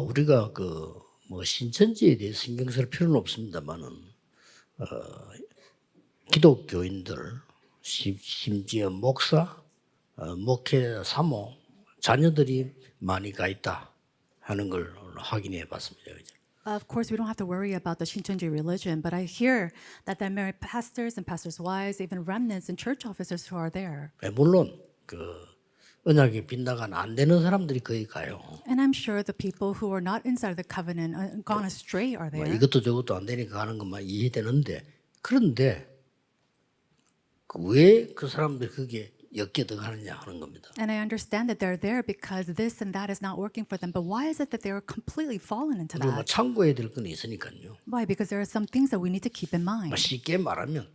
우리가 그 뭐 신천지에 대해 신경 쓸 필요는 없습니다만은 기독교인들 심지어 목사, 목회 사모 자녀들이 많이 가 있다 하는 걸 오늘 확인해 봤습니다. 그죠? Of course, we don't have to worry about the Shincheonji religion, but I hear that there are married pastors and pastors' wives, even remnants and church officers who are there. 물론 그 언약에 빗나가는 안 되는 사람들이 거기 가요. And I'm sure the people who are not inside the covenant, gone astray, are 뭐 there. 이것도 저것도 안 되니까 가는 것만 이해되는데 그런데 왜 그 사람들이 그게 엮여들어가느냐 하는 겁니다. And I understand that they're there because this and that is not working for them. But why is it that they are completely fallen into 그리고 뭐 that? 참고해야 될 건 있으니까요. Why? Because there are some things that we need to keep in mind. 쉽게 말하면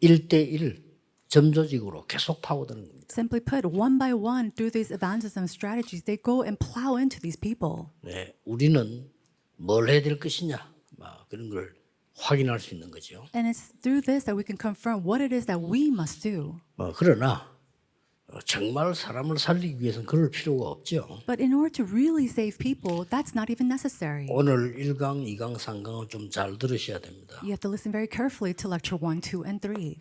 1대1 점조직으로 계속 파고드는 겁니다. Simply put, one by one, through these evangelism strategies, they go and plow into these people. 네, 우리는 뭘 해야 될 것이냐 막 그런 걸 확인할 수 있는 거죠. And it's through this that we can confirm what it is that we must do. 그러나 정말 사람을 살리기 위해서는 그럴 필요가 없죠. But in order to really save people, that's not even necessary. 오늘 1강, 2강, 3강을 좀 잘 들으셔야 됩니다. You have to listen very carefully to lecture 1, 2, and 3.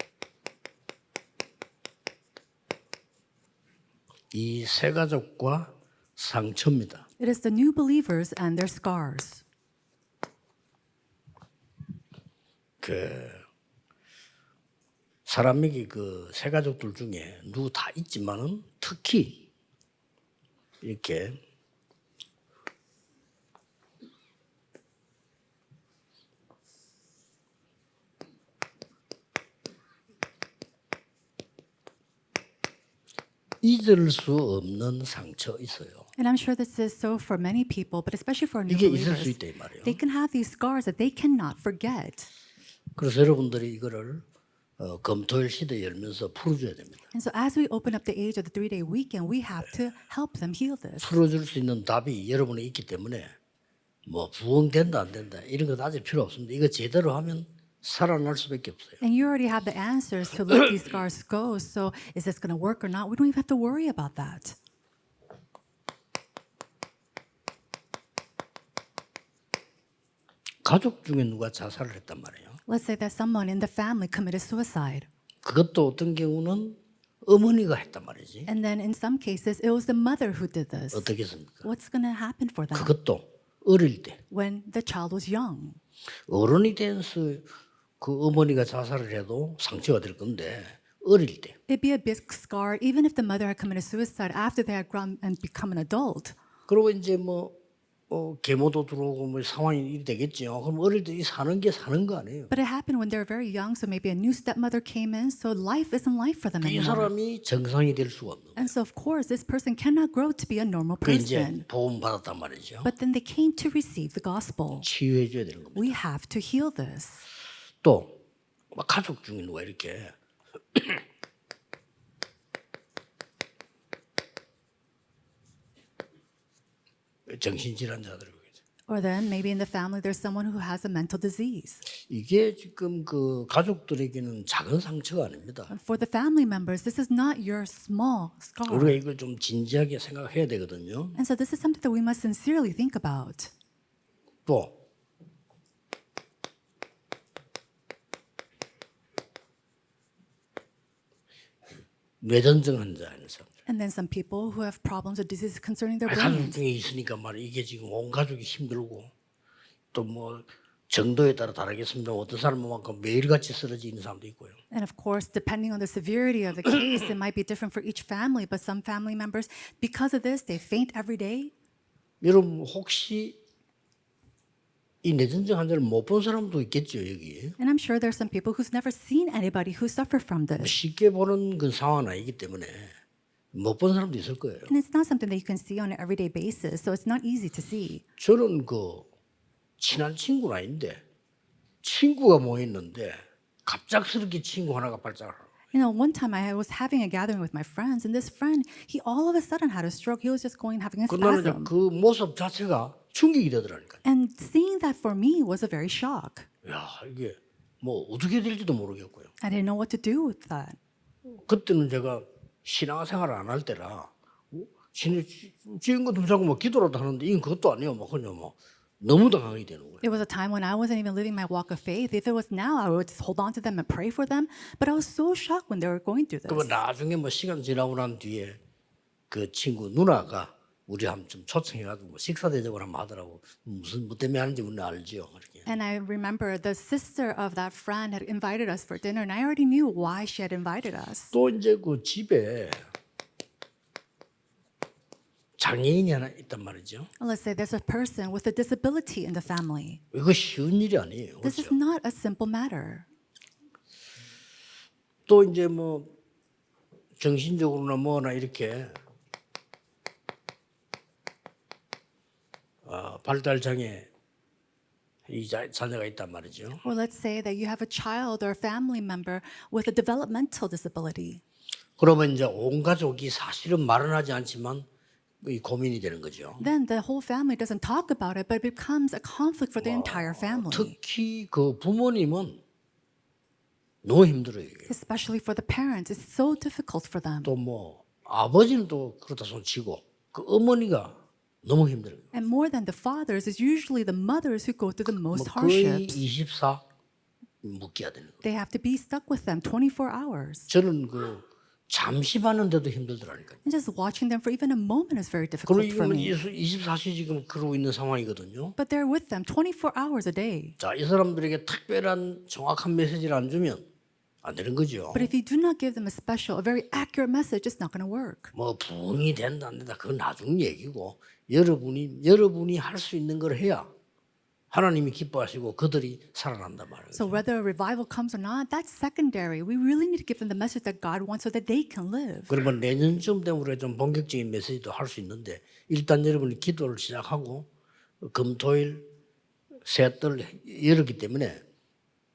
이 새 가족과 상처입니다. It is the new believers and their scars. 사람에게 그 새 가족들 중에 누구 다 있지만은 특히 이렇게 잊을 수 없는 상처 있어요. And I'm sure this is so for many people, but especially for new 이게 있을 수 believers. 있다 이 말이에요. They can have these scars that they cannot forget. 그래서 여러분들이 이거를 검토일 시대 열면서 풀어줘야 됩니다. And so as we open up the age of the 3-day weekend, we have to help them heal this. 풀어줄 수 있는 답이 여러분에 있기 때문에 뭐 부흥된다 안 된다 이런 거 따질 필요 없습니다. 이거 제대로 하면 살아날 수밖에 없어요. And you already have the answers to let these scars go. So is this going to work or not? We don't even have to worry about that. 가족 중에 누가 자살을 했단 말이에요. Let's say that someone in the family committed suicide. 그것도 어떤 경우는 어머니가 했단 말이지. And then in some cases, it was the mother who did this. 어떻겠습니까? What's going to happen for them 그것도 어릴 때 when the child was young? 어른이 돼서 그 어머니가 자살을 해도 상처가 될 건데 어릴 때 It'd be a big scar even if the mother had committed suicide after they had grown and become an adult. 그리고 이제 뭐 계모도 들어오고 뭐 상황이 이리 되겠죠. 그럼 어릴 때 사는 게 사는 거 아니에요. But it happened when they were very young, so maybe a new stepmother came in, so life isn't life for them 이 anymore. 사람이 정상이 될 수가 없는 거예요. And so of course, this person cannot grow to be a normal 그 이제 person. 보험 받았단 말이죠. But then they came to receive the gospel. 치유해 줘야 되는 겁니다. We have to heal this. 또 막 가족 중에 누가 이렇게 정신질환자들 Or then maybe in the family there's someone who has a mental disease. 이게 지금 그 가족들에게는 작은 상처가 아닙니다. For the family members, this is not your small scar. 우리가 이걸 좀 진지하게 생각해야 되거든요. And so this is something that we must sincerely think about. 또 뇌전증 환자인 사람. And then some people who have problems or diseases concerning their 가족 brains. 중에 있으니까 말이야 이게 지금 온 가족이 힘들고 또 뭐 정도에 따라 다르겠습니다. 어떤 사람은 막 매일같이 쓰러지는 사람도 있고요. And of course, depending on the severity of the case, it might be different for each family. But some family members, because of this, they faint every day. 여러분 혹시 이 뇌전증 환자를 못 본 사람도 있겠죠 여기. And I'm sure there's some people who's never seen anybody who suffer from this. 쉽게 보는 그 상황은 아니기 때문에 못 본 사람도 있을 거예요. And it's not something that you can see on an everyday basis, so it's not easy to see. 저는 그 친한 친구는 아닌데 친구가 모였는데 갑작스럽게 친구 하나가 발작을 하고 You know, one time I was having a gathering with my friends, and this friend, he all of a sudden had a stroke. He was just going having a 그 나는 이제 spasm. 그 모습 자체가 충격이 되더라니까. And seeing that for me was a very shock. 야, 이게 뭐 어떻게 될지도 모르겠고요. I didn't know what to do with that. 그때는 제가 신앙생활을 안 할 때라 신이 지은 것도 자꾸 뭐 기도라도 하는데 이건 그것도 아니에요. 뭐 그냥 뭐 너무 당하게 되는 거예요. It was a time when I wasn't even living my walk of faith. If it was now, I would just hold on to them and pray for them. But I was so shocked when they were going through 그러면 this. 나중에 뭐 시간 지나고 난 뒤에 그 친구 누나가 우리 한번 좀 초청해가지고 뭐 식사 대접을 한번 하더라고. 무슨 뭐 때문에 하는지 우리는 알지요. 그렇게. And I remember the sister of that friend had invited us for dinner, and I already knew why she had invited us. 또 이제 그 집에 장애인이 하나 있단 말이죠. Let's say there's a person with a disability in the family. 이거 쉬운 일이 아니에요. This is 그렇죠? not a simple matter. 또 이제 뭐 정신적으로나 뭐나 이렇게 발달 장애 이 자녀가 있단 말이죠. Or let's say that you have a child or a family member with a developmental disability. 그러면 이제 온 가족이 사실은 말은 하지 않지만 이 고민이 되는 거죠. Then the whole family doesn't talk about it, but it becomes a conflict for the entire family. 특히 그 부모님은 너무 힘들어요. 이게. Especially for the parents, it's so difficult for them. 또 뭐 아버지는 또 그렇다 손치고 그 어머니가 너무 힘들어요. And more than the fathers, it's usually the mothers who go through the 뭐 most 거의 hardships. 24 묶여야 되는 거예요. They have to be stuck with them 24 hours. 저는 그 잠시 봤는데도 힘들더라니까요. And just watching them for even a moment is very 그리고 difficult for 이거는 me. 24시 지금 그러고 있는 상황이거든요. But they're with them 24 hours a day. 자, 이 사람들에게 특별한 정확한 메시지를 안 주면 안 되는 거죠. But if you do not give them a special, a very accurate message, it's not going to work. 뭐 부흥이 된다 안 된다 그건 나중 얘기고 여러분이 할 수 있는 걸 해야 하나님이 기뻐하시고 그들이 살아난단 말이에요. So whether a revival comes or not, that's secondary. We really need to give them the message that God wants so that they can live. 그러면 내년쯤 되면 우리가 좀 본격적인 메시지도 할 수 있는데 일단 여러분이 기도를 시작하고 금토일 셋들 열었기 때문에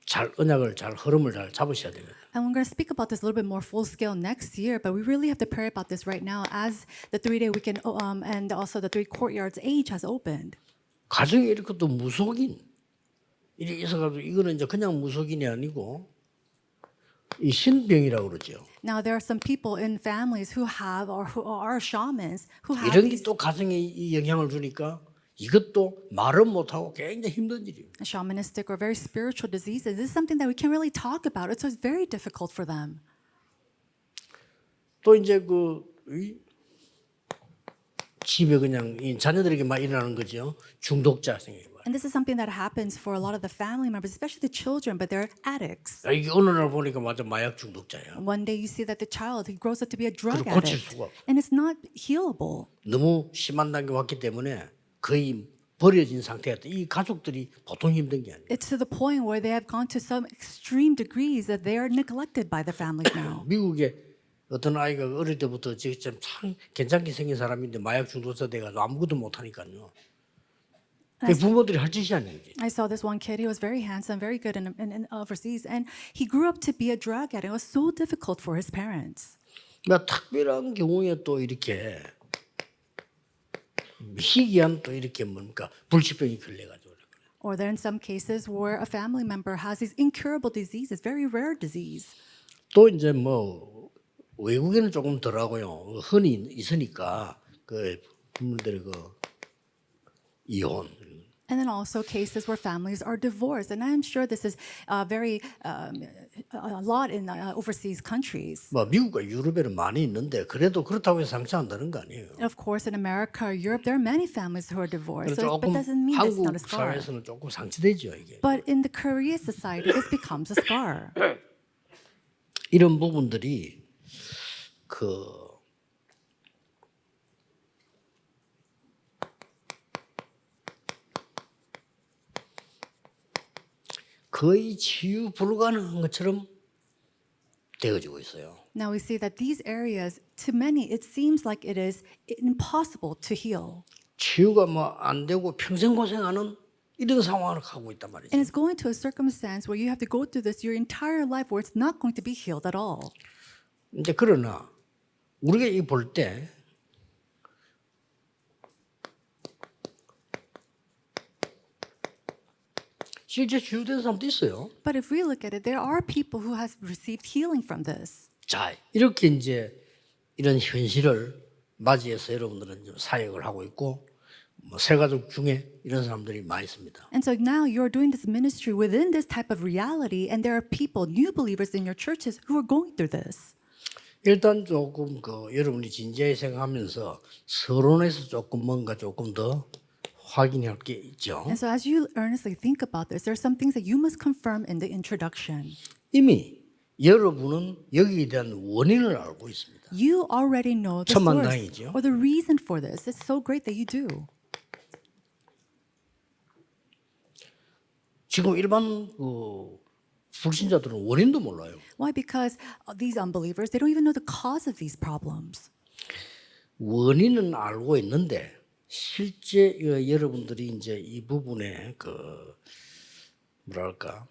잘 언약을 잘 흐름을 잘 잡으셔야 됩니다. And we're going to speak about this a little bit more full scale next year, but we really have to pray about this right now as the 3-day weekend and also the 3 courtyards age has opened. 가정에 이렇게 또 무속인 이렇게 있어가지고 이거는 이제 그냥 무속인이 아니고 이 신병이라고 그러죠. Now there are some people in families who have or who are shamans who have 이런 게 these 또 가정에 이 영향을 주니까 이것도 말은 못하고 굉장히 힘든 일이에요. shamanistic or very spiritual diseases. This is something that we can't really talk about. So it's very difficult for them. 또 이제 이 집에 그냥 이 자녀들에게 막 일어나는 거죠. 중독자 생겨요. And this is something that happens for a lot of the family members, especially the children, but they're addicts. 이게 어느 날 보니까 완전 마약 중독자예요. One day you see that the child, he grows up to be a drug 그걸 고칠 addict. 수가 없어. And it's not healable. 너무 심한 단계 왔기 때문에 거의 버려진 상태였다. 이 가족들이 보통 힘든 게 아니에요. It's to the point where they have gone to some extreme degrees that they are neglected by the families now. 미국에 어떤 아이가 어릴 때부터 지금 참 괜찮게 생긴 사람인데 마약 중독자 돼가지고 아무것도 못하니까요. 그 부모들이 할 짓이 아니에요. I saw this one kid, he was very handsome, very good in overseas, and he grew up to be a drug addict. It was so difficult for his parents. 그러니까 특별한 경우에 또 이렇게 희귀한 또 이렇게 뭡니까 불치병이 걸려가지고 Or there are in some cases where a family member has these incurable diseases, very rare disease. 또 이제 뭐 외국에는 조금 덜하고요. 흔히 있으니까 그 부모들의 그 이혼. And then also cases where families are divorced. And I'm sure this is very a lot in overseas countries. 뭐 미국과 유럽에는 많이 있는데 그래도 그렇다고 해서 상처한다는 거 아니에요. Of course, in America or Europe, there are many families who are divorced. 그래서 So, but 조금 doesn't mean it's not 한국 a scar. 사회에서는 조금 상처되죠 이게. But in the Korea society, this becomes a scar. 이런 부분들이 거의 치유 불가능한 것처럼 되어지고 있어요. Now we see that these areas, to many, it seems like it is impossible to heal. 치유가 뭐 안 되고 평생 고생하는 이런 상황을 가고 있단 말이죠. And it's going to a circumstance where you have to go through this your entire life where it's not going to be healed at all. 이제 그러나 우리가 이 볼 때 실제 치유된 사람도 있어요. But if we look at it, there are people who have received healing from this. 자, 이렇게 이제 이런 현실을 맞이해서 여러분들은 좀 사역을 하고 있고 뭐 새가족 중에 이런 사람들이 많이 있습니다. And so now you're doing this ministry within this type of reality, and there are people, new believers in your churches, who are going through this. 일단 조금 여러분이 진지하게 생각하면서 서론에서 조금 뭔가 조금 더 확인할 게 있죠. And so as you earnestly think about this, there are some things that you must confirm in the introduction. 이미 여러분은 여기에 대한 원인을 알고 있습니다. You already know the source 천만다행이죠. or the reason for this. It's so great that you do. 지금 일반 불신자들은 원인도 몰라요. Why? Because these unbelievers, they don't even know the cause of these problems. 원인은 알고 있는데 실제 여러분들이 이제 이 부분에 뭐랄까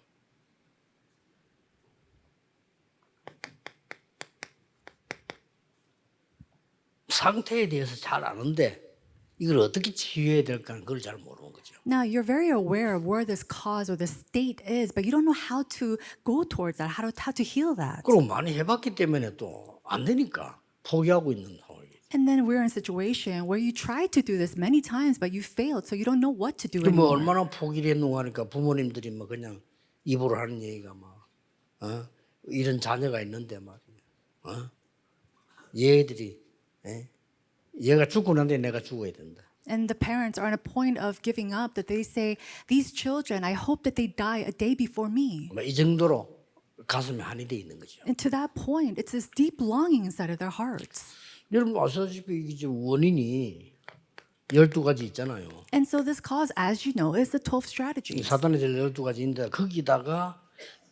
상태에 대해서 잘 아는데 이걸 어떻게 치유해야 될까 그걸 잘 모르는 거죠. Now, you're very aware of where this cause or the state is, but you don't know how to go towards that, how to heal that. 그리고 많이 해봤기 때문에 또 안 되니까 포기하고 있는 상황이에요. And then we're in a situation where you tried to do this many times, but you failed, so you don't know what to do 뭐 anymore. 얼마나 포기를 했는가 하니까 부모님들이 뭐 그냥 입으로 하는 얘기가 막 이런 자녀가 있는데 말이야. 얘들이 얘가 죽고 난 뒤에 내가 죽어야 된다. And the parents are on a point of giving up that they say, these children, I hope that they die a day before me. 뭐 이 정도로 가슴에 한이 돼 있는 거죠. And to that point, it's this deep longing inside of their hearts. 여러분 아시다시피 이게 원인이 12가지 있잖아요. And so this cause, as you know, is the 12 strategies. 사단의 제 12가지인데 거기다가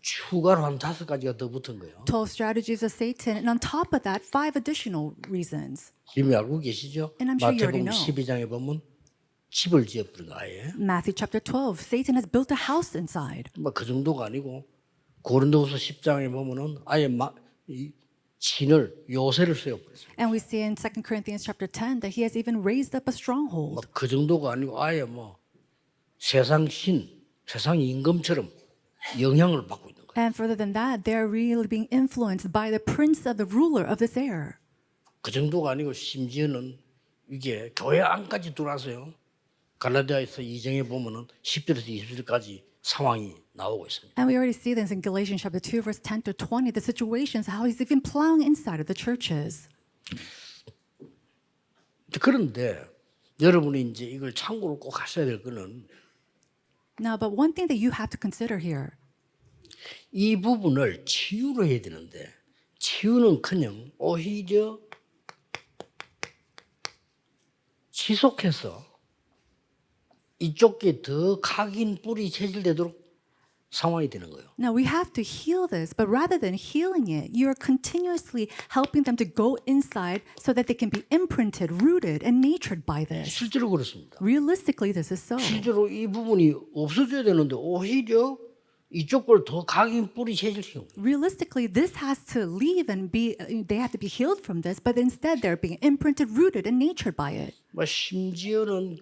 추가로 한 5가지가 더 붙은 거예요. 12 strategies of Satan, and on top of that, 5 additional reasons. 이미 알고 계시죠? And I'm sure you already 마태복음 know. 12장에 보면 집을 지어버린 거 아예. Matthew chapter 12, Satan has built a house inside. 뭐 그 정도가 아니고 고린도후서 10장에 보면은 아예 이 진을 요새를 세워버렸어요. And we see in 2 Corinthians chapter 10 that he has even raised up a stronghold. 그 정도가 아니고 아예 세상 세상 임금처럼 영향을 받고 있는 거예요. And further than that, they're really being influenced by the prince of the ruler of this air. 그 정도가 아니고 심지어는 이게 교회 안까지 들어와서요. 갈라디아에서 2장에 보면은 10절에서 20절까지 상황이 나오고 있습니다. And we already see this in Galatians chapter 2, verse 10 to 20, the situations, how he's even plowing inside of the churches. 그런데 여러분이 이제 이걸 참고로 꼭 하셔야 될 거는 Now, but one thing that you have to consider here, 이 부분을 치유를 해야 되는데 치유는커녕 오히려 지속해서 이쪽에 더 각인 뿌리 체질되도록 상황이 되는 거예요. now we have to heal this, but rather than healing it, you are continuously helping them to go inside so that they can be imprinted, rooted, and natured by this. 실제로 그렇습니다. Realistically, this is so. 실제로 이 부분이 없어져야 되는데 오히려 이쪽 걸 더 각인 뿌리 체질시키는 거예요. Realistically, this has to leave and they have to be healed from this, but instead they're being imprinted, rooted, and natured by it. 심지어는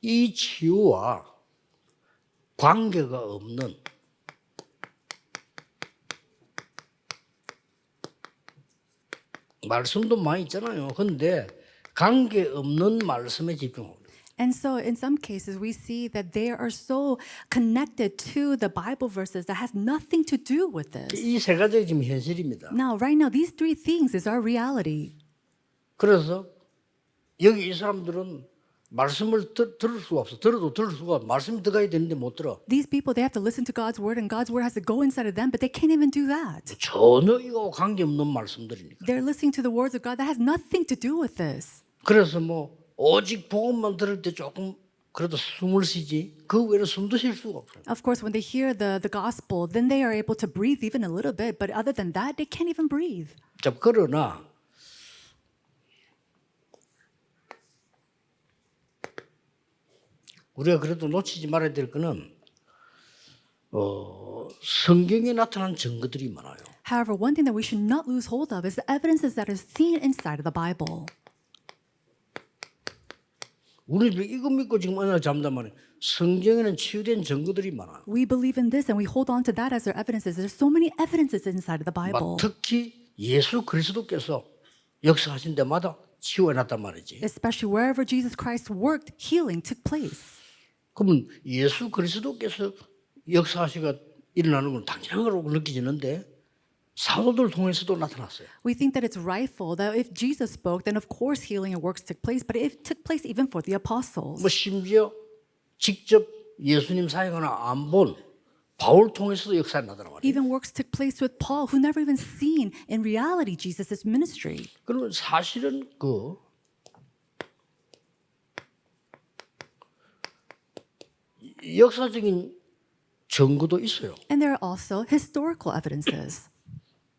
이 치유와 관계가 없는 말씀도 많이 있잖아요. 근데 관계 없는 말씀에 집중합니다. And so in some cases, we see that they are so connected to the Bible verses that has nothing to do with this. 이 세 가지가 지금 현실입니다. Now, right now, these 3 things is our reality. 그래서 여기 이 사람들은 말씀을 들을 수가 없어. 들어도 들을 수가 없어. 말씀이 들어가야 되는데 못 들어. These people, they have to listen to God's word, and God's word has to go inside of them, but they can't even do that. 전혀 이거 관계없는 말씀들이니까. They're listening to the words of God that has nothing to do with this. 그래서 오직 복음만 들을 때 조금 그래도 숨을 쉬지 그 외로 숨도 쉴 수가 없어요. Of course, when they hear the gospel, then they are able to breathe even a little bit, but other than that, they can't even breathe. 자, 그러나 우리가 그래도 놓치지 말아야 될 거는 성경에 나타난 증거들이 많아요. However, one thing that we should not lose hold of is the evidences that are seen inside of the Bible. 우리도 이거 믿고 지금 언약 잡는단 말이에요. 성경에는 치유된 증거들이 많아요. We believe in this and we hold on to that as our evidences. There's so many evidences inside of the Bible. 특히 예수 그리스도께서 역사하신 데마다 치유해놨단 말이지. Especially wherever Jesus Christ worked, healing took place. 그러면 예수 그리스도께서 역사하시가 일어나는 건 당연한 거라고 느껴지는데 사도들 통해서도 나타났어요. We think that it's rightful that if Jesus spoke, then of course healing and works took place, but it took place even for the apostles. 뭐 심지어 직접 예수님 사역하나 안 본 바울 통해서도 역사가 나타나 말이에요. Even works took place with Paul, who never even seen in reality Jesus' ministry. 그러면 사실은 역사적인 증거도 있어요. And there are also historical evidences.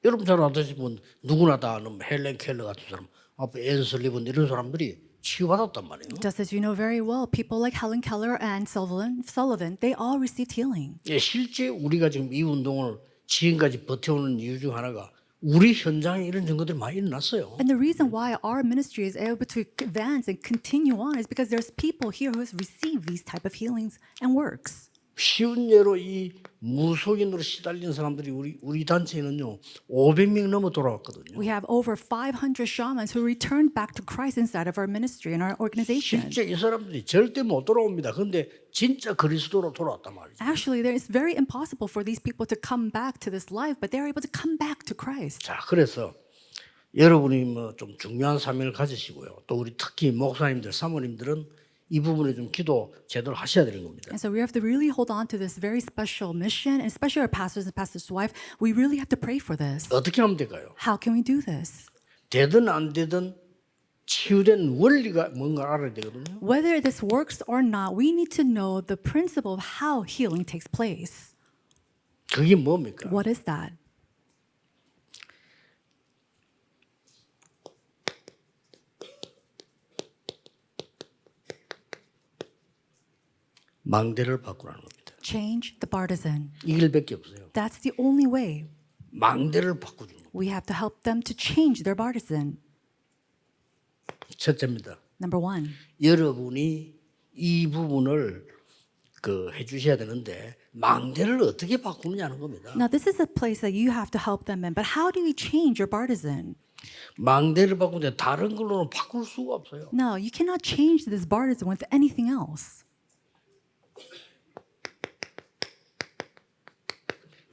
여러분 잘 아시는 분 누구나 다 아는 헬렌 켈러 같은 사람, 앞에 앤 설리번 이런 사람들이 치유받았단 말이에요. Just as you know very well, people like Helen Keller and Sullivan, they all received healing. 예, 실제 우리가 지금 이 운동을 지금까지 버텨오는 이유 중 하나가 우리 현장에 이런 증거들이 많이 일어났어요. And the reason why our ministry is able to advance and continue on is because there's people here who has received these type of healings and works. 쉬운 예로 이 무속인으로 시달린 사람들이 우리 단체에는요 500명 넘어 돌아왔거든요. We have over 500 shamans who returned back to Christ inside of our ministry and our organization. 실제 이 사람들이 절대 못 돌아옵니다. 그런데 진짜 그리스도로 돌아왔단 말이죠. Actually, it's very impossible for these people to come back to this life, but they're able to come back to Christ. 자, 그래서 여러분이 뭐 좀 중요한 사명을 가지시고요. 또 우리 특히 목사님들, 사모님들은 이 부분에 좀 기도 제대로 하셔야 되는 겁니다. And so we have to really hold on to this very special mission, and especially our pastors and pastors' wife. We really have to pray for this. 어떻게 하면 될까요? How can we do this? 되든 안 되든 치유된 원리가 뭔가 알아야 되거든요. Whether this works or not, we need to know the principle of how healing takes place. 그게 뭡니까? What is that? 망대를 바꾸라는 겁니다. Change the partisan. 이 길밖에 없어요. That's the only way. 망대를 바꾸는 겁니다. We have to help them to change their partisan. 첫째입니다. Number one. 여러분이 이 부분을 해주셔야 되는데 망대를 어떻게 바꾸느냐는 겁니다. Now, this is a place that you have to help them in, but how do you change your partisan? 망대를 바꾸는데 다른 걸로는 바꿀 수가 없어요. No, you cannot change this partisan with anything else.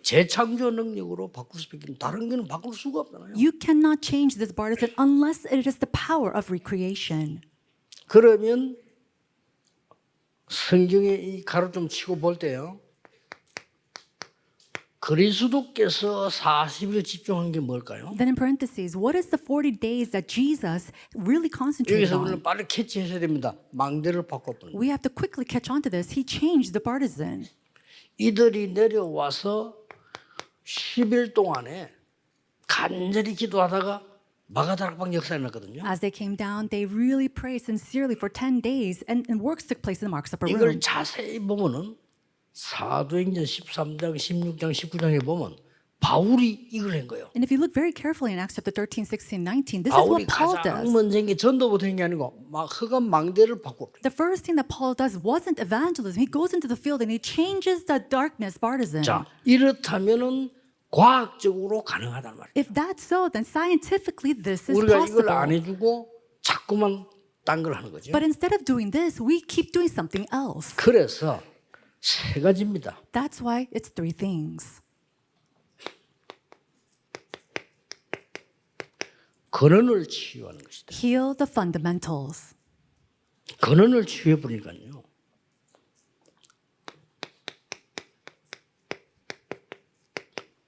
재창조 능력으로 바꿀 수 있는 다른 거는 바꿀 수가 없잖아요. You cannot change this partisan unless it is the power of recreation. 그러면 성경에 이 가로 좀 치고 볼 때요. 그리스도께서 40일 집중한 게 뭘까요? Then in parentheses, what is the 40 days that Jesus really concentrated 여기서 on? 우리는 빨리 캐치해야 됩니다. 망대를 바꿨던. We have to quickly catch on to this. He changed the partisan. 이들이 내려와서 10일 동안에 간절히 기도하다가 마가다락방 역사에 났거든요. As they came down, they really prayed sincerely for 10 days, and works took place in the Mark's Upper 이걸 Room. 자세히 보면은 사도행전 13장, 16장, 19장에 보면 바울이 이걸 한 거예요. And if you look very carefully in Acts chapter 13, 16, 19, this is 바울이 what Paul 가장 does. 먼저 한 게 전도부터 한 게 아니고 막 흑암 망대를 바꿔. The first thing that Paul does wasn't evangelism. He goes into the field and he changes the darkness partisan. 자, 이렇다면은 과학적으로 가능하단 말이에요. If that's so, then scientifically this is 우리가 이걸 안 possible. 해주고 자꾸만 딴 걸 하는 거죠. But instead of doing this, we keep doing something else. 그래서 세 가지입니다. That's why it's three things. 근원을 치유하는 것이다. Heal the fundamentals. 근원을 치유해 보니까요.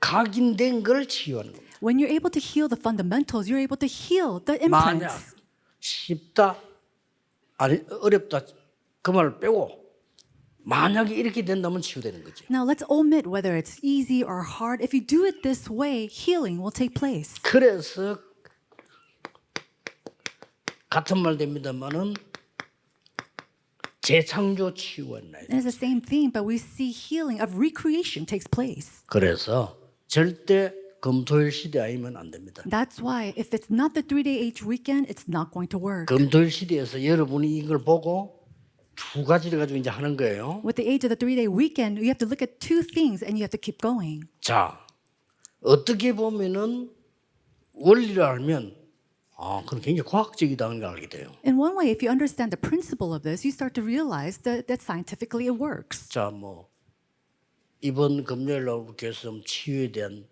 각인된 걸 치유하는 겁니다. When you're able to heal the fundamentals, you're able to heal the 만약 imprints. 쉽다, 아니 어렵다 그 말을 빼고 만약에 이렇게 된다면 치유되는 거죠. Now let's omit whether it's easy or hard. If you do it this way, healing will take place. 그래서 같은 말 됩니다만은 재창조 치유가 있나요? And it's the same thing, but we see healing of recreation takes place. 그래서 절대 금토일 시대 아니면 안 됩니다. That's why if it's not the 3-day age weekend, it's not going to work. 금토일 시대에서 여러분이 이걸 보고 두 가지를 가지고 이제 하는 거예요. With the age of the 3-day weekend, you have to look at two things and you have to keep going. 자, 어떻게 보면은 원리를 알면 그건 굉장히 과학적이다는 걸 알게 돼요. In one way, if you understand the principle of this, you start to realize that scientifically it works. 자, 이번 금요일 날 교회에서 좀 치유에 대한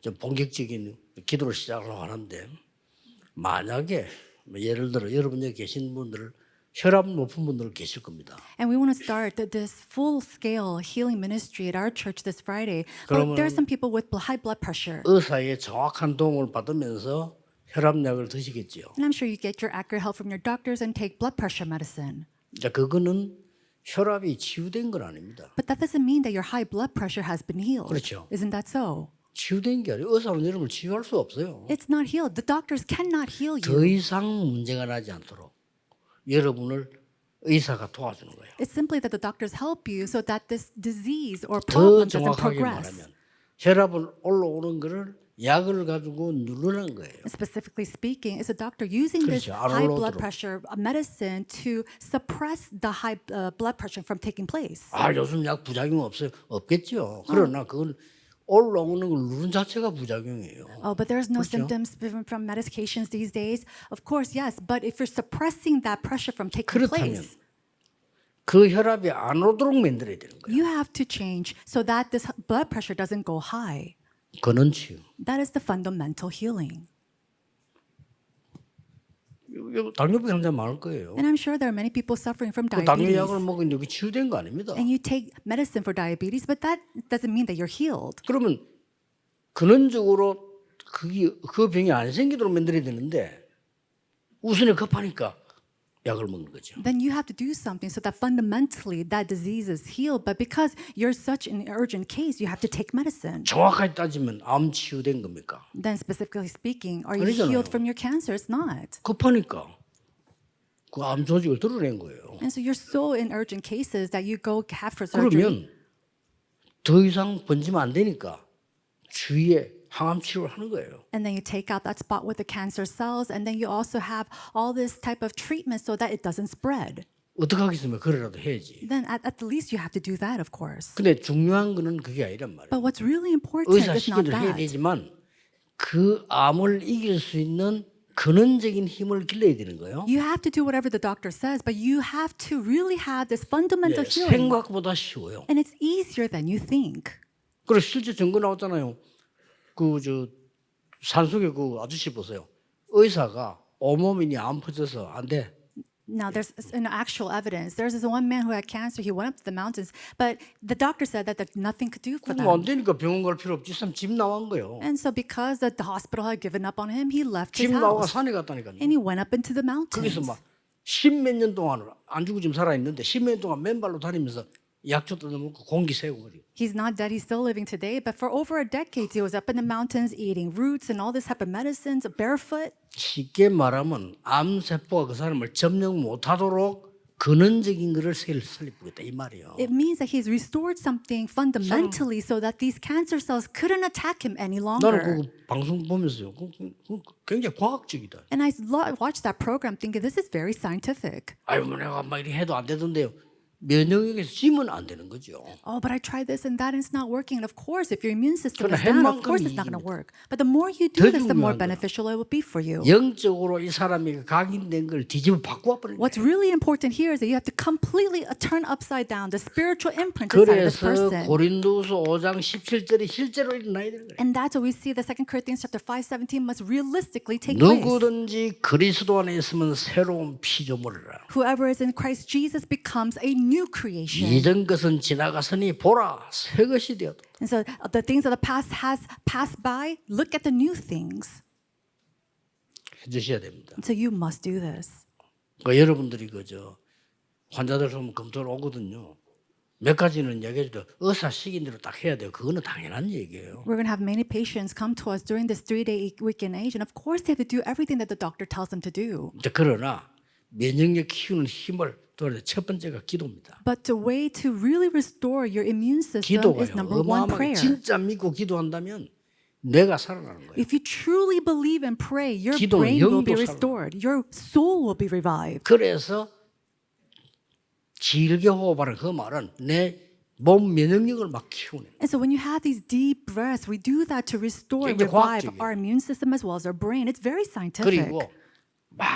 좀 본격적인 기도를 시작을 하는데 만약에 예를 들어 여러분 여기 계신 분들 혈압 높은 분들 계실 겁니다. And we want to start this full-scale healing ministry at our church this Friday. 그러면은- But there are some people with high blood pressure. 의사의 정확한 도움을 받으면서 혈압약을 드시겠지요. And I'm sure you get your accurate help from your doctors and take blood pressure medicine. 자, 그거는 혈압이 치유된 건 아닙니다. But that doesn't mean that your high blood pressure has been healed. 그렇죠. Isn't that so? 치유된 게 아니에요. 의사는 여러분을 치유할 수 없어요. It's not healed. The doctors cannot heal 더 you. 이상 문제가 나지 않도록 여러분을 의사가 도와주는 거예요. It's simply that the doctors help you so that this disease or 더 problem doesn't 정확하게 progress. 말하면 혈압을 올라오는 거를 약을 가지고 누르는 거예요. Specifically speaking, is a doctor using this 그렇죠. 안 high blood 올라오도록. pressure medicine to suppress the high blood pressure from taking place? 요즘 약 부작용 없어요? 없겠죠. 그러나 그건 올라오는 걸 누른 자체가 부작용이에요. Oh, but there's no 그렇죠. symptoms from medications these days. Of course, yes, but if you're suppressing that pressure from taking 그렇다면 place, 그 혈압이 안 오도록 만들어야 되는 거예요. you have to change so that this blood pressure doesn't go high. 그는 치유. That is the fundamental healing. 당뇨병 환자 많을 거예요. And I'm sure there are many people suffering from 그 당뇨약을 diabetes. 먹으면 여기 치유된 거 아닙니다. And you take medicine for diabetes, but that doesn't mean that you're healed. 그러면 근원적으로 그 병이 안 생기도록 만들어야 되는데 우선에 급하니까 약을 먹는 거죠. Then you have to do something so that fundamentally that disease is healed. But because you're such an urgent case, you have to take medicine. 정확하게 따지면 암 치유된 겁니까? Then specifically speaking, are you 아니잖아요. healed from your cancer? It's not. 급하니까 그 암 조직을 드러낸 거예요. And so you're so in urgent cases that you go have for surgery. 그러면 더 이상 번지면 안 되니까 주위에 항암 치료를 하는 거예요. And then you take out that spot with the cancer cells, and then you also have all this type of treatment so that it doesn't spread. 어떻게 하겠으면 그래라도 해야지. Then at the least you have to do that, of course. 근데 중요한 거는 그게 아니란 말이에요. But what's really important 의사 is not 시기를 해야 that. 되지만 그 암을 이길 수 있는 근원적인 힘을 길러야 되는 거예요. You have to do whatever the doctor says, but you have to really have this fundamental healing. 생각보다 쉬워요. And it's easier than you think. 그리고 실제 증거 나왔잖아요. 산속에 그 아저씨 보세요. 의사가 온몸이 안 퍼져서 안 돼. Now, there's an actual evidence. There's this one man who had cancer. He went up to the mountains, but the doctor said that nothing could do for 그럼 안 them. 되니까 병원 갈 필요 없지. 집 나간 거예요. And so because the hospital had given up on him, he left 집 his 나가 house. 산에 갔다니까요. And he went up into the 거기서 mountains. 막 십몇 년 동안 안 죽고 지금 살아 있는데 십몇 년 동안 맨발로 다니면서 약초 뜯어먹고 공기 새고 그래요. He's not dead. He's still living today. But for over a decade, he was up in the mountains eating roots and all this type of medicines, barefoot. 쉽게 말하면 암세포가 그 사람을 점령 못하도록 근원적인 것을 설립하겠다 이 말이에요. It means that he's restored something fundamentally so that these cancer cells couldn't attack him any 나는 longer. 그 방송 보면서요. 굉장히 과학적이다. And I watched that program thinking this is very scientific. 아유, 내가 막 이렇게 해도 안 되던데요. 면역력에서 지면 안 되는 거죠. Oh, but I tried this and that and it's not working. And of course, if your immune system 그러나 is down, of 한 course 만큼 it's not going to 이깁니다. work. But the more you 더 do this, the more 중요한 거야. beneficial it will be for you. 영적으로 이 사람이 각인된 걸 뒤집어 바꾸어 버리는 What's 거예요. really important here is that you have to completely turn upside down the spiritual imprint inside of this 그래서 person. 고린도서 5장 17절이 실제로 일어나야 되는 거예요. And that's what we see. The 2 Corinthians chapter 5:17 must realistically take place. 누구든지 그리스도 안에 있으면 새로운 피조물이라. Whoever is in Christ Jesus becomes a new creation. 이전 것은 지나갔으니 보라 새 것이 되었다. And so the things of the past has passed by. Look at the new things. 해주셔야 됩니다. So you must do this. 그러니까 여러분들이 환자들 보면 검토를 오거든요. 몇 가지는 얘기해도 의사 시킨 대로 딱 해야 돼요. 그거는 당연한 얘기예요. We're going to have many patients come to us during this 3-day weekend age, and of course they have to do everything that the doctor tells them to do. 그러나 면역력 키우는 힘을 돌아야 돼. 첫 번째가 기도입니다. But the way to really restore your immune system is 기도가요. number one, 어마어마하게 prayer. 진짜 믿고 기도한다면 뇌가 살아나는 거예요. If you truly believe and pray, your 기도는 brain will be 영도 restored. Your soul will be revived. 그래서 길게 호흡하는 그 말은 내 몸 면역력을 막 키우네. And so when you have these deep breaths, we do that to restore and 굉장히 revive 과학적이에요. our immune system as well as our brain. It's very scientific. 그리고 막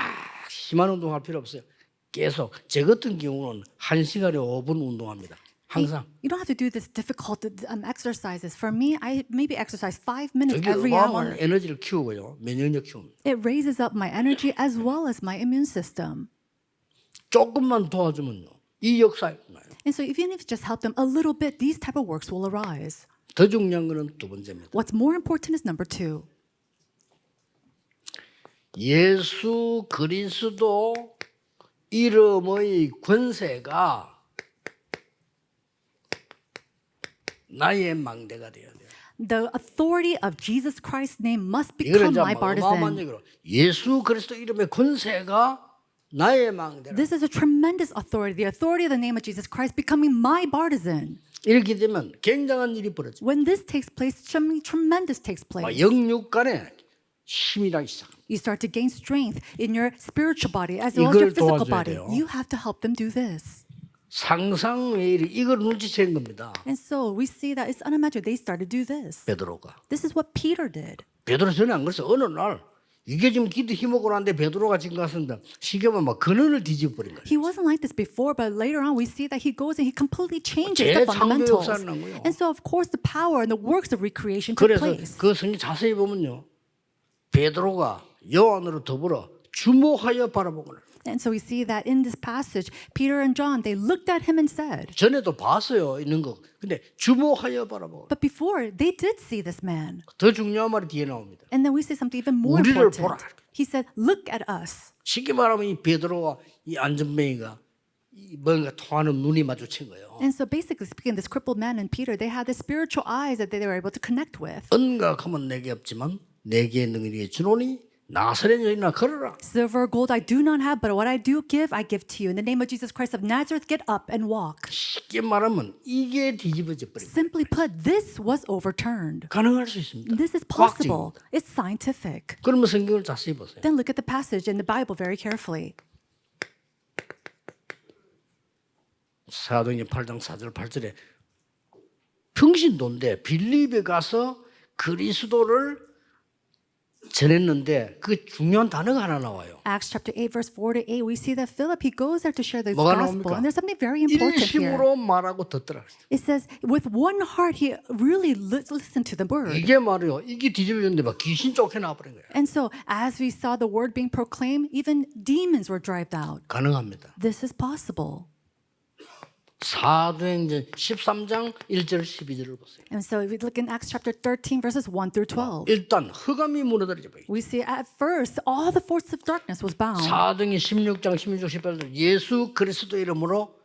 심한 운동할 필요 없어요. 계속 제 같은 경우는 1시간에 5분 운동합니다. 항상. You don't have to do this difficult exercises. For me, I maybe exercise 5 minutes 되게 every hour. 어마어마한 에너지를 키우고요. 면역력 키웁니다. It raises up my energy as well as my immune system. 조금만 도와주면요. 이 역사에 나요. And so even if you just help them a little bit, these type of works will arise. 더 중요한 거는 두 번째입니다. What's more important is number 2. 예수 그리스도 이름의 권세가 나의 망대가 되어야 돼요. The authority of Jesus Christ's name must 이거는 become 이제 my 어마어마한 partisan. 얘기로 예수 그리스도 이름의 권세가 나의 망대라. This is a tremendous authority. The authority of the name of Jesus Christ becoming my partisan. 이렇게 되면 굉장한 일이 벌어져. When this takes place, something tremendous takes place. 영육 간에 힘이 나기 시작. You start to gain strength in your spiritual body as well as your 이걸 physical 도와줘야 body. 돼요. You have to help them do this. 상상의 일이 이걸 눈치챈 겁니다. And so we see that it's unimaginable. They started to do this. 베드로가. This is what Peter did. 베드로 전에 안 그랬어. 어느 날 이게 지금 기도 힘먹고 나는데 베드로가 지금 갔습니다. 시계만 막 근원을 뒤집어버린 거예요. He wasn't like this before, but later on we see that he goes and he completely changes 제 the 창조 fundamentals. 역사는 나고요. And so of course the power and the works of recreation took 그래서 place. 그 성경 자세히 보면요. 베드로가 요한으로 더불어 주목하여 바라보거늘. And so we see that in this passage, Peter and John, they looked at him and said, 전에도 봤어요. 있는 거. 근데 주목하여 바라보고. but before they did see this man. 더 중요한 말이 뒤에 나옵니다. And then we see something even more 우리를 important. 보라. He said, look at us. 쉽게 말하면 이 베드로와 이 안전뱅이가 이 뭔가 통하는 눈이 마주친 거예요. And so basically speaking, this crippled man and Peter, they had the spiritual eyes that they were able to connect with. 은각하면 내게 없지만 내게 능력이 주노니 나사렛 여인아 걸어라. Silver or gold I do not have, but what I do give, I give to you. In the name of Jesus Christ of Nazareth, get up and walk. 쉽게 말하면 이게 뒤집어져 버린 거예요. Simply put, this was overturned. 가능할 수 있습니다. This is possible. 과학적입니다. It's scientific. 그러면 성경을 자세히 보세요. Then look at the passage in the Bible very carefully. 사도행전 8장 4절 8절에 평신도인데 빌립에 가서 그리스도를 전했는데 그 중요한 단어가 하나 나와요. Acts chapter 8, verse 4 to 8, we see that Philip, he goes there to share the 뭐가 gospel. 나옵니까? And there's something very important here. 일심으로 말하고 듣더라. It says, with one heart, he really listened to the word. 이게 말이요. 이게 뒤집어졌는데 막 귀신 쫓겨나 버린 거예요. And so, as we saw the word being proclaimed, even demons were driven out. 가능합니다. This is possible. 사도행전 13장 1절 12절을 보세요. And so, if we look in Acts chapter 13, verses 1 through 12, 일단 흑암이 무너뜨려져 버려요. we see at first all the forces of darkness was bound. 사도행전 16장 16, 18절 예수 그리스도 이름으로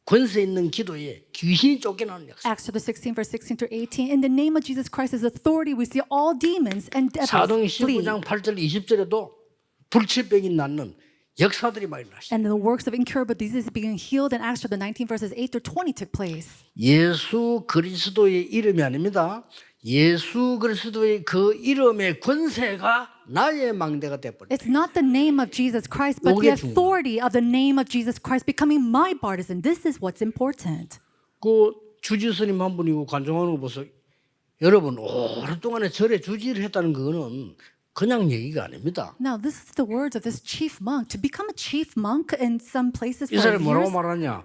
권세 있는 기도에 귀신이 쫓겨나는 역사. Acts chapter 16, verse 16 through 18, in the name of Jesus Christ's authority, we see all demons and devils 사도행전 flee. 19장 8절 20절에도 불치병이 낫는 역사들이 많이 나시죠. And the works of incurable diseases being healed in Acts chapter 19, verses 8 through 20 took place. 예수 그리스도의 이름이 아닙니다. 예수 그리스도의 그 이름의 권세가 나의 망대가 되어버렸어요. It's not the name of Jesus Christ, but the 요게 중요해요. authority of the name of Jesus Christ becoming my partisan. This is what's important. 그 주지스님 한 분이고 관종하는 거 보세요. 여러분 오랫동안에 절에 주지를 했다는 거는 그냥 얘기가 아닙니다. Now, this is the words of this chief monk. To become a chief monk in some places 이 for 사람이 뭐라고 years, 말하냐?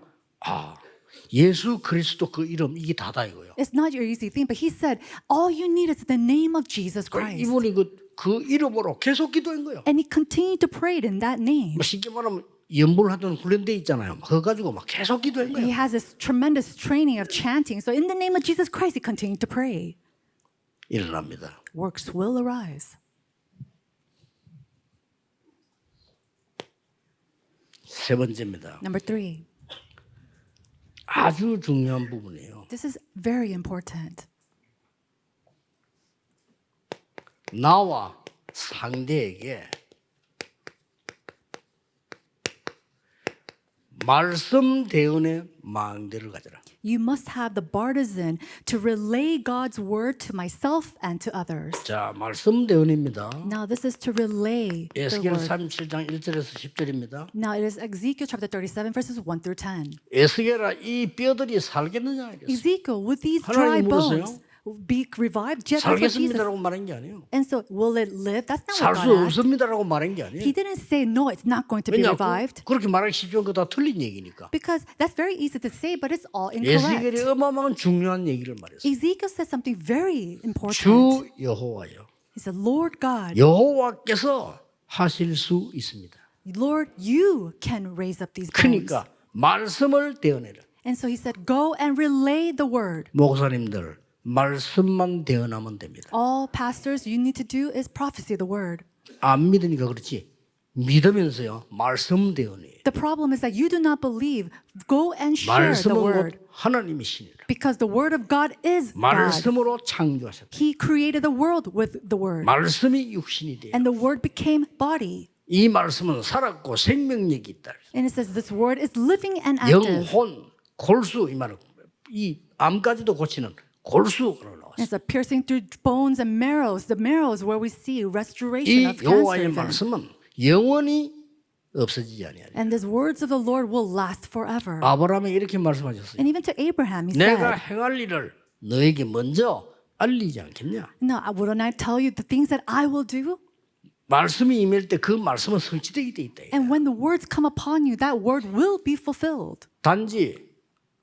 예수 그리스도 그 이름 이게 다다 이거예요. it's not your easy thing. But he said, all you need is the name of Jesus Christ. 이분이 그 이름으로 계속 기도한 거예요. And he continued to pray it in that name. 뭐 쉽게 말하면 연불 하던 훈련대 있잖아요. 그거 가지고 막 계속 기도한 거예요. He has this tremendous training of chanting. So in the name of Jesus Christ, he continued to pray. 일어납니다. Works will arise. 세 번째입니다. Number 3. 아주 중요한 부분이에요. This is very important. 나와 상대에게 말씀 대언의 망대를 가져라. You must have the bartizan to relay God's word to myself and to others. 자, 말씀 대언입니다. Now this is to relay the 에스겔 word. 37장 1절에서 10절입니다. Now it is Ezekiel chapter 37 verses 1 through 10. 에스겔아, 이 뼈들이 살겠느냐? 이랬어요. Ezekiel, would these dry 하나님 물었어요. bones be revived? Just that's what Jesus. 살겠습니다라고 말한 게 아니에요. And so, will it live? That's not 살 what 수 God asked. 없습니다라고 말한 게 아니에요. He didn't say no, it's not going to be 왜냐? revived. 그렇게 말하기 쉽지만 그거 다 틀린 얘기니까. Because that's very easy to say, but it's all incorrect. 에스겔이 어마어마한 중요한 얘기를 말했어요. Ezekiel said something very important. 주 여호와여, He said, Lord God, 여호와께서 하실 수 있습니다. Lord, you can raise up these bones. 그러니까 말씀을 대언해라. And so he said, go and relay the word. 목사님들 말씀만 대언하면 됩니다. All pastors, you need to do is prophesy the word. 안 믿으니까 그렇지. 믿으면서요 말씀 대언이에요. The problem is that you do not believe. Go and share the 말씀은 word. 곧 하나님이시니라. Because the word of God is God. 말씀으로 창조하셨다. He created the world with the word. 말씀이 육신이 돼요. And the word became body. 이 말씀은 살았고 생명력이 있다. And it says this word is living and active. 영혼, 골수 이 말은 이 암까지도 고치는 골수로 나왔어요. It's a piercing through bones and marrows. The marrows where we see restoration 이 of 여호와의 cancer. 말씀은 영원히 없어지지 아니하리라. And these words of the Lord will last forever. 아브라함이 이렇게 말씀하셨어요. And even to Abraham, he 내가 said, 행할 일을 너에게 먼저 알리지 않겠냐? no, wouldn't I tell you the things that I will do? 말씀이 임할 때 그 말씀은 성취되게 돼 있다. And when the words come upon you, that word will be fulfilled. 단지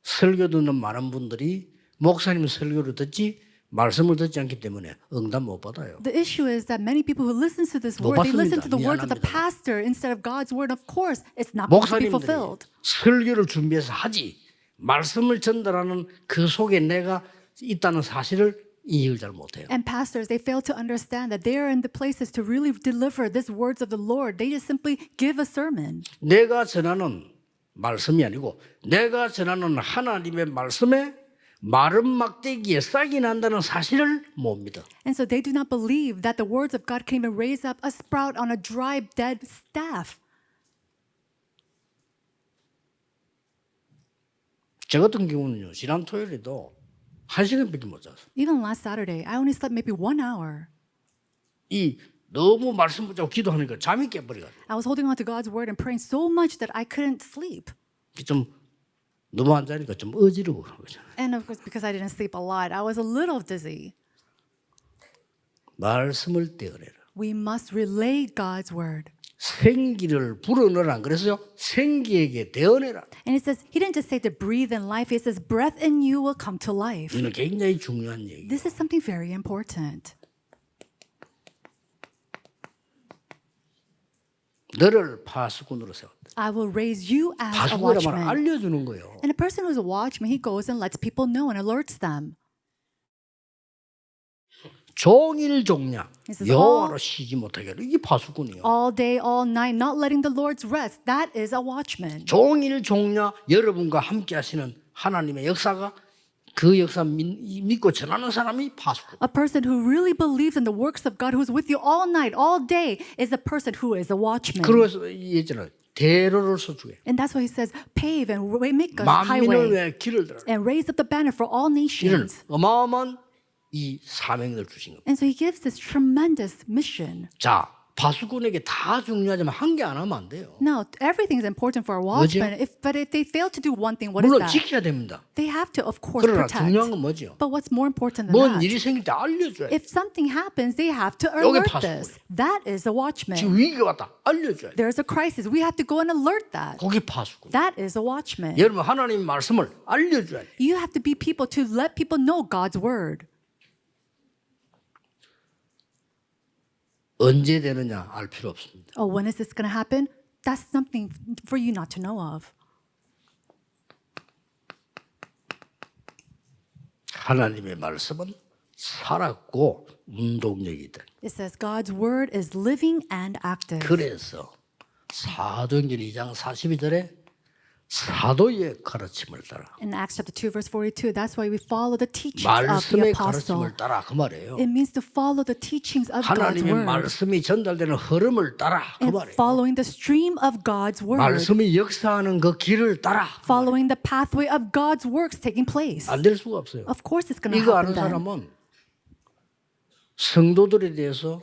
설교 듣는 많은 분들이 목사님 설교를 듣지 말씀을 듣지 않기 때문에 응답 못 받아요. The issue is that many people who listen to this 못 word, they listen 받습니다. to the words of the 미안합니다. pastor instead of God's word. Of course, it's not going to be 목사님들이 fulfilled. 설교를 준비해서 하지 말씀을 전달하는 그 속에 내가 있다는 사실을 이해를 잘 못해요. And pastors, they fail to understand that they are in the places to really deliver these words of the Lord. They just simply give a sermon. 내가 전하는 말씀이 아니고 내가 전하는 하나님의 말씀에 마른 막대기에 싹이 난다는 사실을 못 믿어. And so they do not believe that the words of God can even raise up a sprout on a dry, dead staff. 저 같은 경우는요. 지난 토요일에도 1시간밖에 못 잤어요. Even last Saturday, I only slept maybe 1 hour. 이 너무 말씀 붙잡고 기도하니까 잠이 깨버려가지고 I was holding on to God's word and praying so much that I couldn't sleep. 좀 너무 안 자니까 좀 어지러워 그런 거죠. And of course, because I didn't sleep a lot, I was a little dizzy. 말씀을 떼어내라. We must relay God's word. 생기를 불어넣으라 안 그랬어요? 생기에게 대어내라. And it says, he didn't just say to breathe in life, he says, breath in you will come to life. 이는 굉장히 중요한 얘기예요. This is something very important. 너를 파수꾼으로 세웠다. I will raise you as a 파수꾼이란 말은 watchman. 알려주는 거예요. And a person who's a watchman, he goes and lets people know and alerts them. 종일 종냐 This is 여호와로 쉬지 못하게 하라. 이게 파수꾼이에요. All day, all night, not letting the Lord's rest. That is a watchman. 종일 종냐 여러분과 함께 하시는 하나님의 역사가 그 역사 믿고 전하는 사람이 파수꾼. A person who really believes in the works of God, who's with you all night, all day, is a person who is a watchman. 그래서 예전에 대로를 서주해. And that's why he says, pave and make a 만민을 highway 위해 길을 들어. and raise up the banner for all 이런 nations. 어마어마한 이 사명을 주신 겁니다. And so he gives this tremendous mission. 자, 파수꾼에게 다 중요하지만 한 개 안 하면 안 돼요. Now, everything is important for a 뭐죠? watchman, but if they fail to do one thing, what is 물론 that? 지켜야 됩니다. They have to, of course, 그러나 protect. 중요한 건 뭐죠? But what's more important than 뭔 that? 일이 생길 때 알려줘야 돼. If something happens, they have to 요게 alert 파수꾼이에요. this. That is a watchman. 지금 위기가 왔다. 알려줘야 돼. There's a crisis. We have to go and alert that. 그게 파수꾼. That is a watchman. 여러분 하나님 말씀을 알려줘야 돼. You have to be people to let people know God's word. 언제 되느냐 알 필요 없습니다. Oh, when is this going to happen? That's something for you not to know of. 하나님의 말씀은 살았고 운동력이다. It says God's word is living and active. 그래서 사도행전 2장 42절에 사도의 가르침을 따라 In Acts chapter 2, verse 42, that's why we follow the teachings of the 말씀의 apostle. 가르침을 따라 그 말이에요. It means to follow the teachings of God's 하나님의 word. 말씀이 전달되는 흐름을 따라 그 And 말이에요. following the stream of God's word. 말씀이 역사하는 그 길을 따라 Following the pathway of God's works taking place. 안 될 수가 없어요. Of course it's going to 이거 아는 happen then. 사람은 성도들에 대해서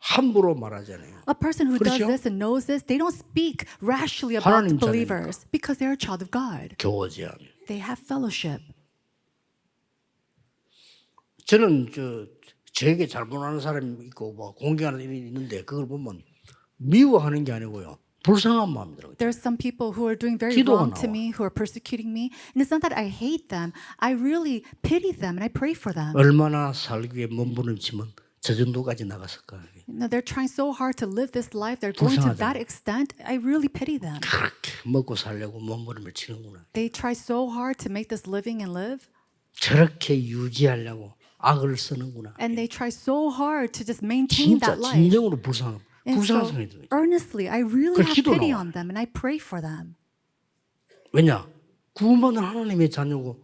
함부로 말하잖아요. A person who does 그렇죠? this and knows this, they don't speak rashly about the 하나님 believers because they're a child of God. 교제하며. They have fellowship. 저는 저에게 잘못하는 사람이 있고 뭐 공경하는 일이 있는데 그걸 보면 미워하는 게 아니고요. 불쌍한 마음이 들어요. There's some people who are doing very 기도가 wrong to 나와. me, who are persecuting me. And it's not that I hate them. I really pity them and I pray for them. 얼마나 살기 위해 몸부림치면 저 정도까지 나갔을까. You know, they're trying so hard to live this life. They're going to that extent. I really pity them. 그렇게 먹고 살려고 몸부림을 치는구나. They try so hard to make this living and live. 저렇게 유지하려고 악을 쓰는구나. And they try so hard to just maintain 진짜 that life. 진정으로 불쌍한 And so, 불쌍한 생각이 들어요. earnestly, I really 그걸 have 기도 pity 나와요. on them and I pray for them. 왜냐? 구원받은 하나님의 자녀고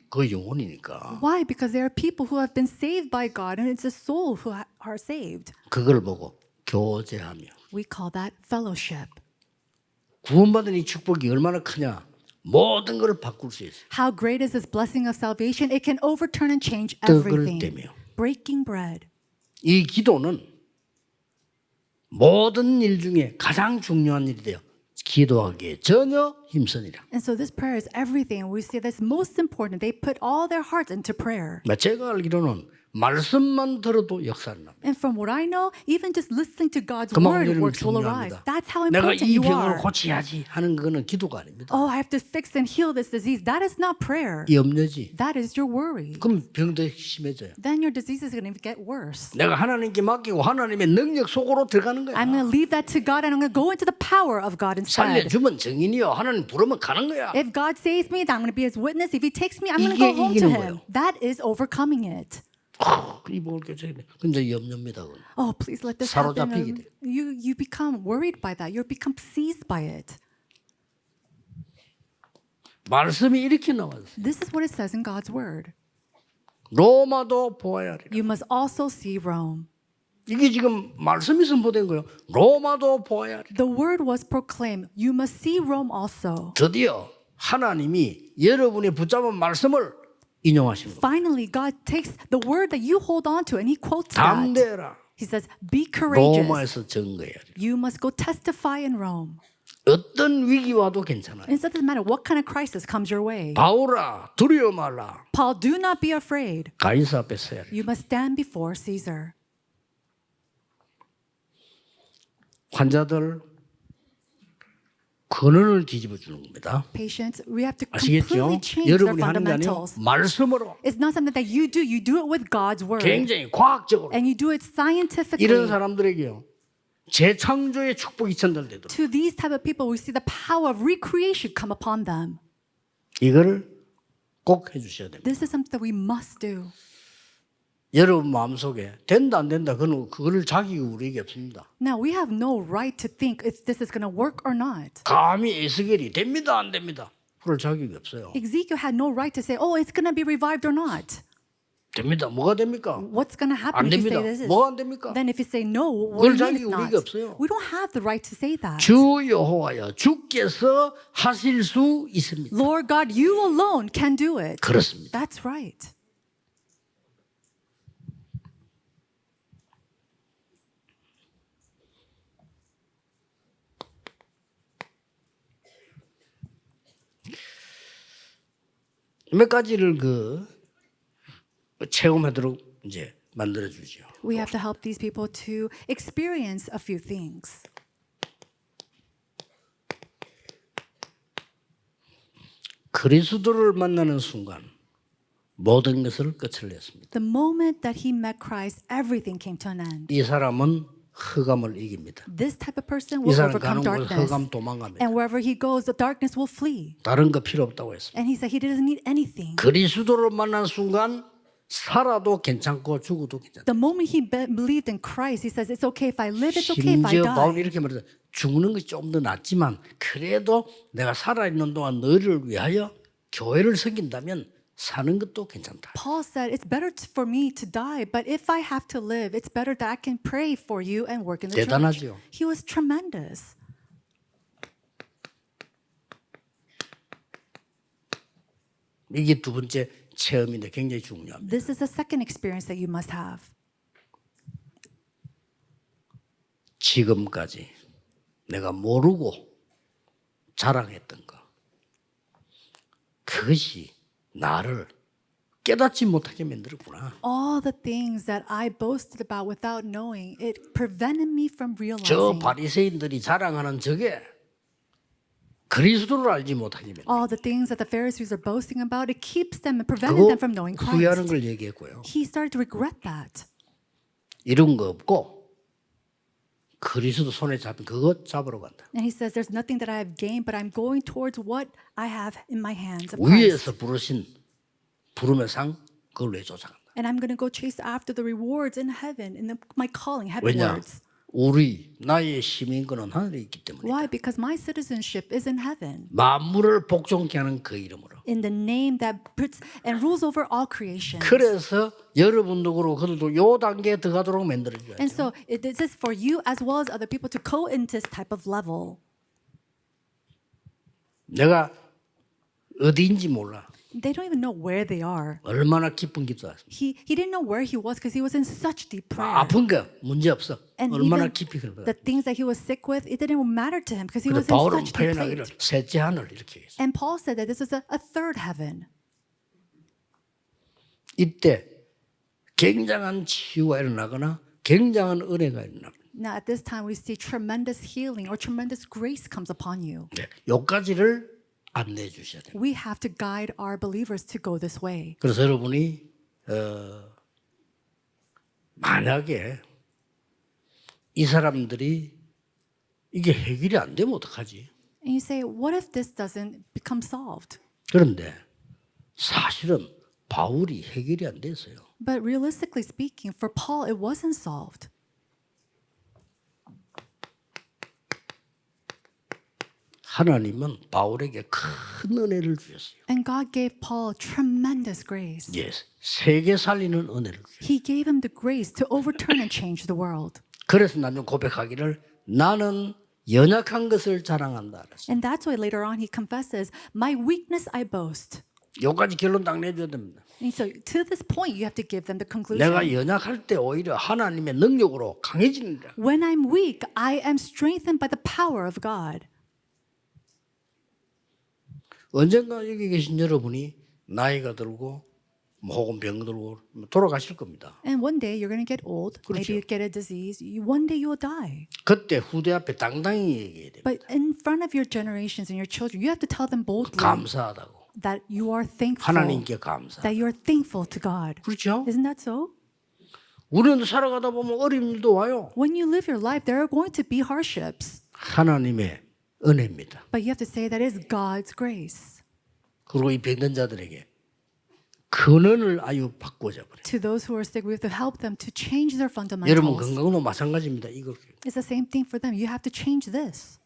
그 영혼이니까. Why? Because there are people who have been saved by God and it's a soul who are saved. 그걸 보고 교제하며. We call that fellowship. 구원받은 이 축복이 얼마나 크냐? 모든 걸 바꿀 수 있어요. How great is this blessing of salvation? It can overturn and change 떡을 everything. 떼며. Breaking bread. 이 기도는 모든 일 중에 가장 중요한 일이 돼요. 기도하기에 전혀 힘쓰니라. And so this prayer is everything. We say that's most important. They put all their hearts into prayer. 제가 알기로는 말씀만 들어도 역사를 납니다. And from what I know, even just listening to God's 그만큼 word 여러분 works will arise. 중요합니다. That's how 내가 important 이 you 병을 are. 고쳐야지 하는 거는 기도가 아닙니다. Oh, I have to fix and heal this disease. That is not prayer. 염려지. That is your worry. 그럼 병도 심해져요. Then your disease is going to get worse. 내가 하나님께 맡기고 하나님의 능력 속으로 들어가는 거야. I'm going to leave that to God and I'm going to go into the power of God instead. 살려주면 정인이요. 하나님 부르면 가는 거야. If God saves me, then I'm going to be his witness. If he takes me, I'm going to 이게 go home to 이기는 him. 거예요. That is overcoming it. 이 먹을 게 저기. 근데 염려입니다. 그건. Oh, please let this 사로잡히게 happen. You become worried by that. You become seized by it. 말씀이 이렇게 나와요. This is what it says in God's word. 로마도 보아야 하리라. You must also see Rome. 이게 지금 말씀이 선포된 거예요. 로마도 보아야 하리라. The word was proclaimed. You must see Rome also. 드디어 하나님이 여러분이 붙잡은 말씀을 인용하신 겁니다. Finally, God takes the word that you hold on to and he quotes that. 담대해라. He says, be courageous. 로마에서 증거해야 하리라. You must go testify in Rome. 어떤 위기 와도 괜찮아요. And it doesn't matter what kind of crisis comes your way. 바울아 두려워 말라. Paul, do not be afraid. 가이사 앞에 서야 해. You must stand before Caesar. 환자들 근원을 뒤집어 주는 겁니다. Patients, we have to 아시겠죠? completely change their 여러분이 하는 게 아니에요. fundamentals. 말씀으로 It's not something that you do it with God's word. 굉장히 과학적으로 And you do it scientifically. 이런 사람들에게요. 재창조의 축복이 전달되도록 To these type of people, we see the power of recreation come upon them. 이거를 꼭 해주셔야 됩니다. This is something that we must do. 여러분 마음속에 된다 안 된다 그거를 자기가 우리에게 없습니다. Now, we have no right to think if this is going to work or not. 감히 에스겔이 됩니다 안 됩니다 그럴 자격이 없어요. Ezekiel had no right to say, oh, it's going to be revived or not. 됩니다. 뭐가 됩니까? What's going to happen 안 if you 됩니다. say this is? 뭐가 안 됩니까? Then if you say no, what 그걸 do you mean 자기 it's not? 우리가 없어요. We don't have the right to say that. 주 여호와여 주께서 하실 수 있습니다. Lord God, you alone can do it. 그렇습니다. That's right. 몇 가지를 체험하도록 이제 만들어 주죠. We have to help these people to experience a few things. 그리스도를 만나는 순간 모든 것을 끝을 냈습니다. The moment that he met Christ, everything came to an end. 이 사람은 흑암을 이깁니다. This type of person 이 will 사람 overcome 가는 곳 darkness. 흑암 도망갑니다. And wherever he goes, the darkness will flee. 다른 거 필요 없다고 했습니다. And he said he doesn't need anything. 그리스도를 만난 순간 살아도 괜찮고 죽어도 괜찮다. The moment he believed in Christ, he says, it's okay if I live, it's okay if I 심지어 바울이 die. 이렇게 말해서 죽는 것이 좀 더 낫지만 그래도 내가 살아있는 동안 너희를 위하여 교회를 섬긴다면 사는 것도 괜찮다. Paul said, it's better for me to die, but if I have to live, it's better that I can pray for you and work in the church. 대단하죠. He was tremendous. 이게 두 번째 체험인데 굉장히 중요합니다. This is the second experience that you must have. 지금까지 내가 모르고 자랑했던 거 그것이 나를 깨닫지 못하게 만들었구나. All the things that I boasted about without knowing, it prevented me from 저 realizing. 바리새인들이 자랑하는 저게 그리스도를 알지 못하게 만들어. All the things that the Pharisees are boasting about, it keeps them and prevented them 그거 from knowing 후회하는 Christ. 걸 얘기했고요. He started to regret that. 이런 거 없고 그리스도 손에 잡힌 그것 잡으러 간다. And he says, there's nothing that I have gained, but I'm going towards what I have in my hands of Christ. 위에서 부르신 부름의 상 그걸 왜 쫓아간다. And I'm going to go chase after the rewards in heaven, in my calling 왜냐? heavenwards. 나의 시민권은 하늘에 있기 때문에 Why? Because my citizenship is in heaven. 만물을 복종케 하는 그 이름으로. In the name that puts and rules over all creation. 그래서 여러분도 그러고 그들도 요 단계에 들어가도록 만들어줘야죠. And so this is for you as well as other people to go into this type of level. 내가 어디인지 몰라. They don't even know where they are. 얼마나 깊은 기도했습니다. He didn't know where he was because he was in such deep prayer. 아픈 거 문제 없어. And 얼마나 even 깊이 그런 the things that he was sick with, it didn't matter to him because he was 근데 in 바울은 such deep 표현하기를 place. 셋째 하늘 이렇게 했어. And Paul said that this was a third heaven. 이때 굉장한 치유가 일어나거나 굉장한 은혜가 일어나거나 Now at this time we see tremendous healing or tremendous grace comes upon you. 네, 요까지를 안내해 주셔야 돼요. We have to guide our believers to go this way. 그래서 여러분이 만약에 이 사람들이 이게 해결이 안 되면 어떡하지? And you say, what if this doesn't become solved? 그런데 사실은 바울이 해결이 안 됐어요. But realistically speaking, for Paul, it wasn't solved. 하나님은 바울에게 큰 은혜를 주셨어요. And God gave Paul tremendous grace. 예, 세계 살리는 은혜를 주셨어요. He gave him the grace to overturn and change the world. 그래서 나는 고백하기를 나는 연약한 것을 자랑한다. 그랬어요. And that's why later on he confesses, my weakness I boast. 여기까지 결론 딱 내줘야 됩니다. And so to this point, you have to give them the conclusion. 내가 연약할 때 오히려 하나님의 능력으로 강해진다. When I'm weak, I am strengthened by the power of God. 언젠가 여기 계신 여러분이 나이가 들고 혹은 병 들고 돌아가실 겁니다. And one day you're going to get old. 그렇죠. Maybe you get a disease. One day you will die. 그때 후대 앞에 당당히 얘기해야 됩니다. But in front of your generations and your children, you have to tell them boldly 감사하다고. that you are thankful. 하나님께 감사. That you are thankful to God. 그렇죠? Isn't that so? 우리는 살아가다 보면 어려운 일도 와요. When you live your life, there are going to be hardships. 하나님의 은혜입니다. But you have to say that is God's grace. 그리고 이 병든 자들에게 근원을 아유 바꾸자 버려. To those who are sick, we have to help them to change their 여러분 fundamentals. 건강도 마찬가지입니다. 이거 It's the same thing for them. You have to change this.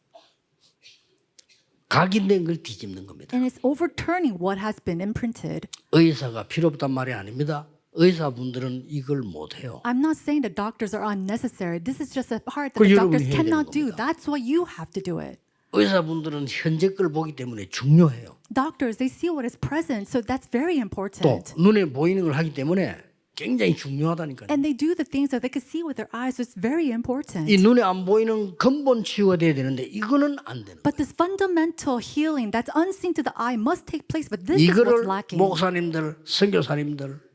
각인된 걸 뒤집는 겁니다. And it's overturning what has been imprinted. 의사가 필요 없단 말이 아닙니다. 의사분들은 이걸 못 해요. I'm not saying that doctors are unnecessary. This is just a part that 그걸 the 여러분이 doctors 해야 되는 cannot do. 겁니다. That's why you have to do it. 의사분들은 현재 걸 보기 때문에 중요해요. Doctors, they see what is present, so that's very 또 important. 눈에 보이는 걸 하기 때문에 굉장히 중요하다니까요. And they do the things that they can see with their eyes, so it's very important. 이 눈에 안 보이는 근본 치유가 돼야 되는데 이거는 안 되는 거예요. But this fundamental healing that's unseen to the eye must take place, but this is 이거를 what's lacking. 목사님들, 선교사님들,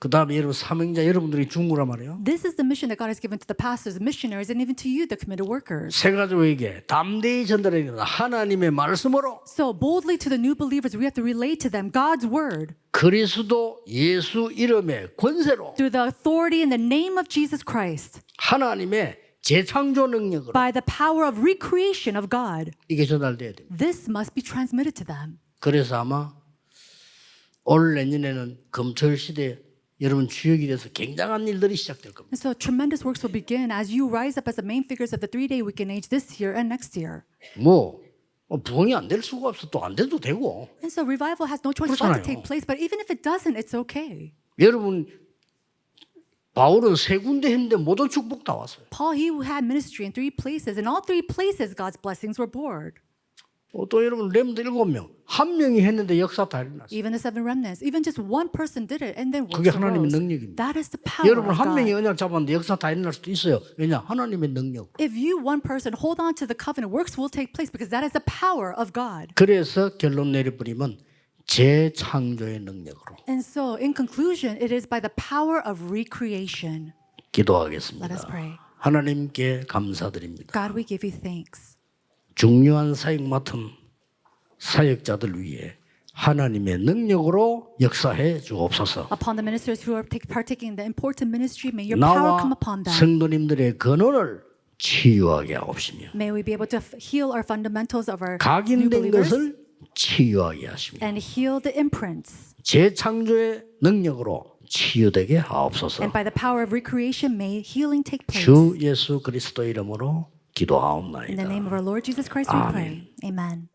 그 다음에 여러분 사명자 여러분들이 준 거란 말이에요. This is the mission that God has given to the pastors, missionaries, and even to you, the committed workers. 새 가족에게 담대히 전달해야 된다. 하나님의 말씀으로 So boldly to the new believers, we have to relate to them God's word 그리스도 예수 이름의 권세로 through the authority in the name of Jesus Christ, 하나님의 재창조 능력으로 by the power of recreation of God. 이게 전달돼야 됩니다. This must be transmitted to them. 그래서 아마 올 내년에는 금토일 시대에 여러분 주역이 돼서 굉장한 일들이 시작될 겁니다. And so tremendous works will begin as you rise up as the main figures of the 3-day weekend age this year and next year. 뭐 부흥이 안 될 수가 없어. 또 안 돼도 되고. And so revival has no choice but to 그렇잖아요. take place. But even if it doesn't, it's okay. 여러분 바울은 3군데 했는데 모든 축복 다 왔어요. Paul, he had ministry in 3 places. In all 3 places, God's blessings were poured. 또 여러분 렘드 7명, 한 명이 했는데 역사 다 일어났어요. Even the 7 remnants, even just one person did it, and then 그게 works 하나님의 arose. 능력입니다. That is the power 여러분 of 한 명이 God. 언약 잡았는데 역사 다 일어날 수도 있어요. 왜냐? 하나님의 능력. If you, one person, hold on to the covenant, works will take place because that is the power of God. 그래서 결론 내려버리면 재창조의 능력으로 And so, in conclusion, it is by the power of recreation. 기도하겠습니다. Let us pray. 하나님께 감사드립니다. God, we give you thanks. 중요한 사역 맡은 사역자들 위해 하나님의 능력으로 역사해 주옵소서. Upon the ministers who are partaking in the important ministry, may your power come 나와 upon them. 성도님들의 근원을 치유하게 하옵시며 May we be able to heal our fundamentals of our new 각인된 believers 것을 치유하게 하시며 and heal the imprints. 재창조의 능력으로 치유되게 하옵소서. And by the power of recreation, may healing take place. 주 예수 그리스도 이름으로 In the 기도하옵나이다. name of our Lord Jesus Christ, we pray. Amen.